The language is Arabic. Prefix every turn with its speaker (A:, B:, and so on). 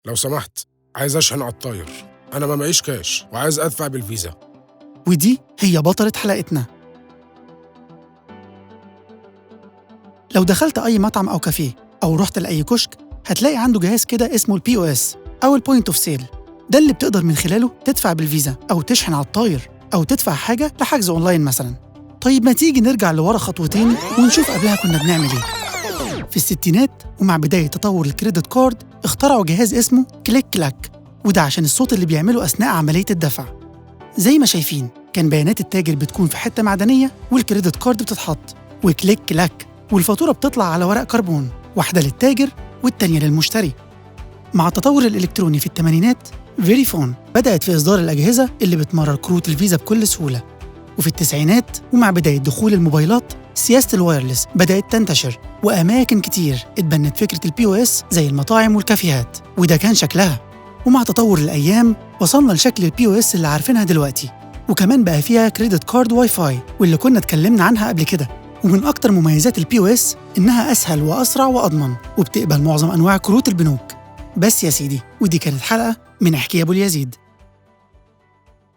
A: لو سمحت، عايز أشحن على الطاير. أنا ما معيش كاش وعايز أدفع بالفيزا.
B: ودي هي بطلة حلقتنا. لو دخلت أي مطعم أو كافيه أو رحت لأي كشك هتلاقي عنده جهاز كده اسمه POS أو Point of Sale. ده اللي بتقدر من خلاله تدفع بالفيزا أو تشحن على الطاير أو تدفع حاجة لحجز أونلاين مثلاً. طيب ما تيجي نرجع لورا خطوتين ونشوف قبلها كنا بنعمل إيه. في الستينات ومع بداية تطور الكريدت كارد اخترعوا جهاز اسمه كليك كلاك، وده عشان الصوت اللي بيعمله أثناء عملية الدفع. زي ما شايفين كان بيانات التاجر بتكون في حتة معدنية والكريدت كارد بتتحط وكليك كلاك، والفاتورة بتطلع على ورق كربون، واحدة للتاجر والتانية للمشتري. مع التطور الإلكتروني في الثمانينات فيريفون بدأت في إصدار الأجهزة اللي بتمرر كروت الفيزا بكل سهولة. وفي التسعينات ومع بداية دخول الموبايلات سياسة الوايرلس بدأت تنتشر، وأماكن كتير اتبنت فكرة POS زي المطاعم والكافيهات، وده كان شكلها. ومع تطور الأيام وصلنا لشكل POS اللي عارفينها دلوقتي، وكمان بقى فيها كريدت كارد واي فاي واللي كنا اتكلمنا عنها قبل كده. ومن أكتر مميزات POS إنها أسهل وأسرع وأضمن، وبتقبل معظم أنواع كروت البنوك. بس يا سيدي، ودي كانت حلقة من احكي يا أبو اليزيد.